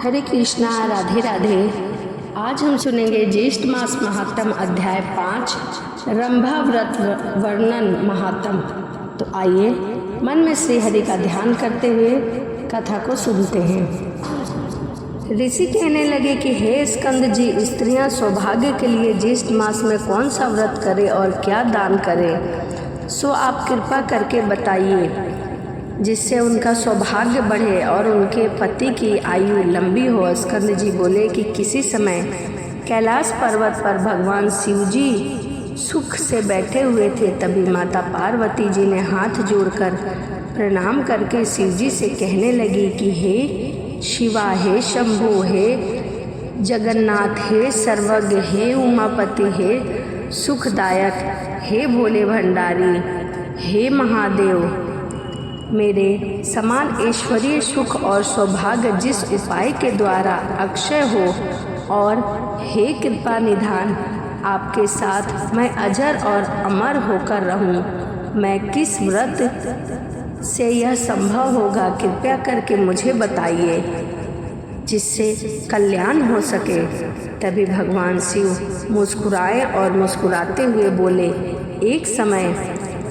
हरे कृष्णा, राधे राधे। आज हम सुनेंगे ज्येष्ठ मास महात्म अध्याय 5 रंभा व्रत वर्णन महात्म। तो आइए मन में श्री हरि का ध्यान करते हुए कथा को सुनते हैं। ऋषि कहने लगे कि हे स्कंद जी, स्त्रियां सौभाग्य के लिए ज्येष्ठ मास में कौन सा व्रत करें और क्या दान करें, सो आप कृपा करके बताइए जिससे उनका सौभाग्य बढ़े और उनके पति की आयु लंबी हो। स्कंद जी बोले कि किसी समय कैलाश पर्वत पर भगवान शिव जी सुख से बैठे हुए थे। तभी माता पार्वती जी ने हाथ जोड़कर प्रणाम करके शिव जी से कहने लगी कि हे शिवा, हे शंभु, हे जगन्नाथ, हे सर्वज्ञ, हे उमापति, हे सुखदायक, हे भोले भंडारी, हे महादेव, मेरे समान ऐश्वर्य, सुख और सौभाग्य जिस उपाय के द्वारा अक्षय हो, और हे कृपा निधान, आपके साथ मैं अजर और अमर होकर रहूं। मैं किस व्रत से यह संभव होगा, कृपया करके मुझे बताइए जिससे कल्याण हो सके। तभी भगवान शिव मुस्कुराए और मुस्कुराते हुए बोले, एक समय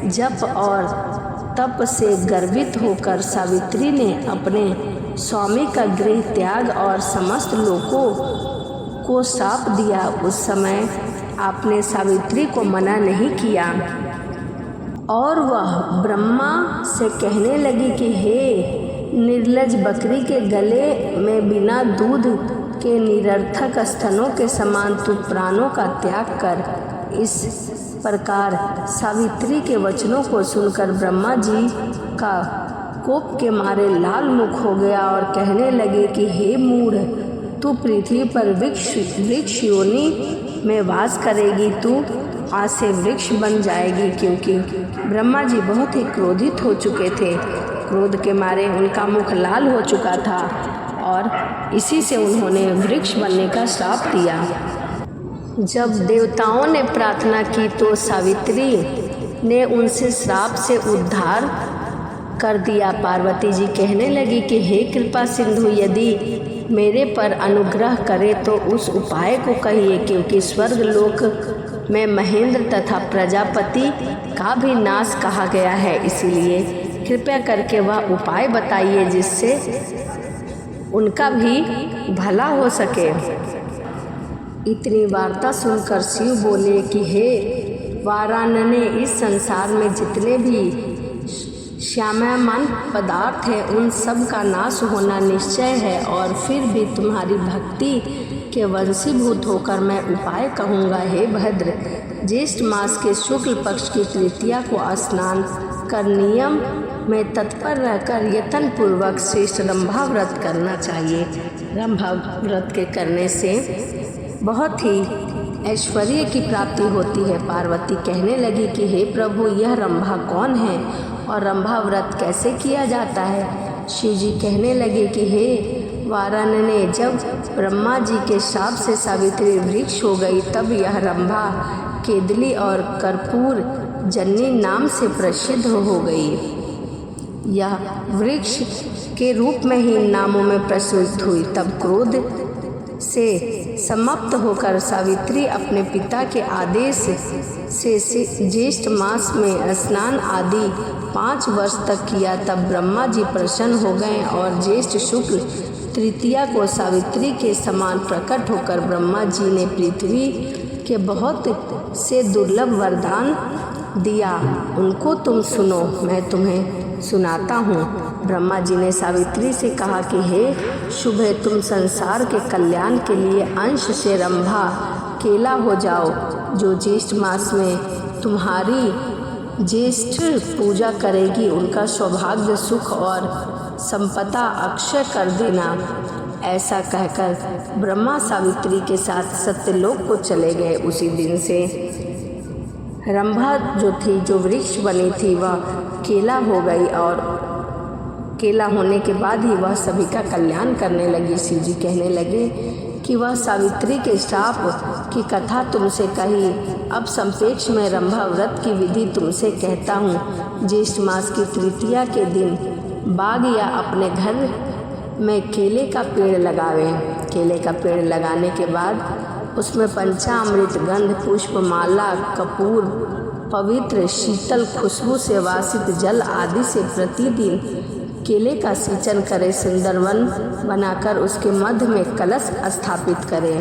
जप और तप से गर्वित होकर सावित्री ने अपने स्वामी का गृह त्याग और समस्त लोगों को शाप दिया। उस समय आपने सावित्री को मना नहीं किया और वह ब्रह्मा से कहने लगी कि हे निर्लज, बकरी के गले में बिना दूध के निरर्थक स्तनों के समान तू प्राणों का त्याग कर। इस प्रकार सावित्री के वचनों को सुनकर ब्रह्मा जी का कोप के मारे लाल मुख हो गया और कहने लगे कि हे मूढ़, तू पृथ्वी पर वृक्ष योनि में वास करेगी, तू आज से वृक्ष बन जाएगी। क्योंकि ब्रह्मा जी बहुत ही क्रोधित हो चुके थे। क्रोध के मारे उनका मुख लाल हो चुका था और इसी से उन्होंने वृक्ष बनने का श्राप दिया। जब देवताओं ने प्रार्थना की तो सावित्री ने उनसे श्राप से उद्धार कर दिया। पार्वती जी कहने लगी कि हे कृपा सिंधु, यदि मेरे पर अनुग्रह करे तो उस उपाय को कहिए, क्योंकि स्वर्ग लोक में महेंद्र तथा प्रजापति का भी नाश कहा गया है। इसीलिए कृपया करके वह उपाय बताइए जिससे उनका भी भला हो सके। इतनी वार्ता सुनकर शिव बोले कि हे वारानने, इस संसार में जितने भी श्याममान पदार्थ हैं उन सब का नाश होना निश्चय है, और फिर भी तुम्हारी भक्ति के वंशीभूत होकर मैं उपाय कहूँगा। हे भद्र, ज्येष्ठ मास के शुक्ल पक्ष की तृतीया को स्नान कर नियम में तत्पर रहकर यत्न पूर्वक श्रेष्ठ रंभा व्रत करना चाहिए। रंभा व्रत के करने से बहुत ही ऐश्वर्य की प्राप्ति होती है। पार्वती कहने लगी कि हे प्रभु, यह रंभा कौन है और रंभा व्रत कैसे किया जाता है। शिव जी कहने लगे कि हे वारानने, जब ब्रह्मा जी के शाप से सावित्री वृक्ष हो गई तब यह रंभा केदली और कर्पूर जन्नी नाम से प्रसिद्ध हो गई। यह वृक्ष के रूप में ही नामों में प्रसिद्ध हुई। तब क्रोध से समाप्त होकर सावित्री अपने पिता के आदेश से ज्येष्ठ मास में स्नान आदि 5 वर्ष तक किया। तब ब्रह्मा जी प्रसन्न हो गए और ज्येष्ठ शुक्ल तृतीया को सावित्री के समान प्रकट होकर ब्रह्मा जी ने पृथ्वी के बहुत से दुर्लभ वरदान दिया। उनको तुम सुनो, मैं तुम्हें सुनाता हूँ। ब्रह्मा जी ने सावित्री से कहा कि हे शुभे, तुम संसार के कल्याण के लिए अंश से रंभा केला हो जाओ। जो ज्येष्ठ मास में तुम्हारी ज्येष्ठ पूजा करेगी उनका सौभाग्य, सुख और संपदा अक्षय कर देना। ऐसा कहकर ब्रह्मा सावित्री के साथ सत्यलोक को चले गए। उसी दिन से रंभा जो वृक्ष बनी थी वह केला हो गई, और केला होने के बाद ही वह सभी का कल्याण करने लगी। शिव जी कहने लगे कि वह सावित्री के श्राप की कथा तुमसे कही। अब संपेक्ष में रंभा व्रत की विधि तुमसे कहता हूँ। ज्येष्ठ मास की तृतीया के दिन बाग या अपने घर में केले का पेड़ लगावे। केले का पेड़ लगाने के बाद उसमें पंचामृत, गंध, पुष्प, माला, कपूर, पवित्र शीतल खुशबू से वासित जल आदि से प्रतिदिन केले का सिंचन करें। सुंदर वन बनाकर उसके मध्य में कलश स्थापित करें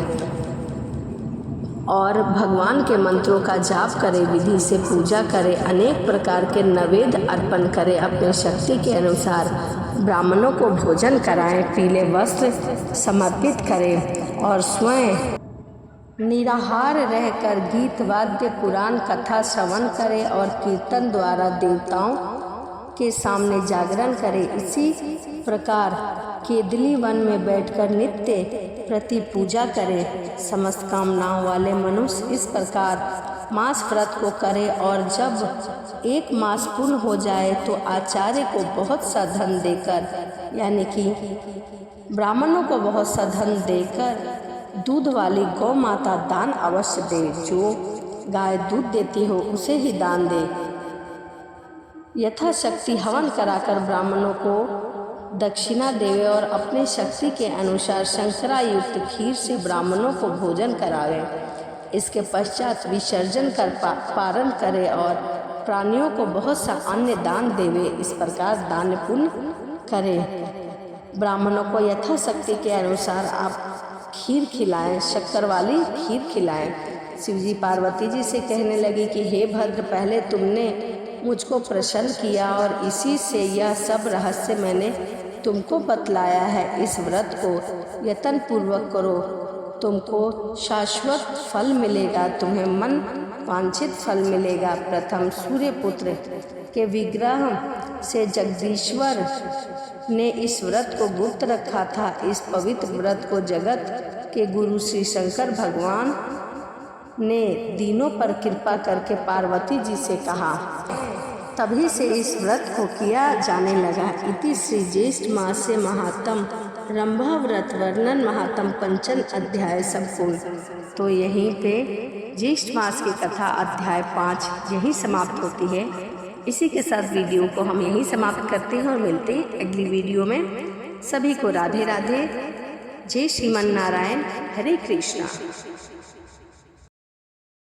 और भगवान के मंत्रों का जाप करें। विधि से पूजा करें, अनेक प्रकार के नैवेद्य अर्पण करें। अपने शक्ति के अनुसार ब्राह्मणों को भोजन कराएं, पीले वस्त्र समर्पित करें और स्वयं निराहार रहकर गीत, वाद्य, पुराण कथा श्रवण करें और कीर्तन द्वारा देवताओं के सामने जागरण करें। इसी प्रकार केदली वन में बैठकर नित्य प्रति पूजा करें। समस्त कामनाओं वाले मनुष्य इस प्रकार मास व्रत को करें और जब 1 मास पूर्ण हो जाए तो आचार्य को बहुत सा धन देकर, यानी कि ब्राह्मणों को बहुत सा धन देकर दूध वाली गौ माता दान अवश्य दे। जो गाय दूध देती हो उसे ही दान दे। यथाशक्ति हवन कराकर ब्राह्मणों को दक्षिणा देवे और अपने शक्ति के अनुसार शंकरायुक्त खीर से ब्राह्मणों को भोजन करावे। इसके पश्चात विसर्जन कर पारण करे और प्राणियों को बहुत सा अन्य दान देवे। इस प्रकार दान पुण्य करे। ब्राह्मणों को यथाशक्ति के अनुसार आप खीर खिलाएं, शक्कर वाली खीर खिलाएं। शिवजी पार्वती जी से कहने लगी कि हे भद्र, पहले तुमने मुझको प्रसन्न किया और इसी से यह सब रहस्य मैंने तुमको बतलाया है। इस व्रत को यत्न पूर्वक करो, तुमको शाश्वत फल मिलेगा, तुम्हें मन वांछित फल मिलेगा। प्रथम सूर्यपुत्र के विग्रह से जगदीश्वर ने इस व्रत को गुप्त रखा था। इस पवित्र व्रत को जगत के गुरु श्री शंकर भगवान ने दिनों पर कृपा करके पार्वती जी से कहा, तभी से इस व्रत को किया जाने लगा। इति श्री ज्येष्ठ मास से महात्म रंभा व्रत वर्णन महात्म पंचम अध्याय संपूर्ण। तो यहीं पे ज्येष्ठ मास की कथा अध्याय 5 यहीं समाप्त होती है। इसी के साथ वीडियो को हम यहीं समाप्त करते हैं और मिलते हैं अगली वीडियो में। सभी को राधे राधे। जय श्रीमन नारायण। हरे कृष्णा।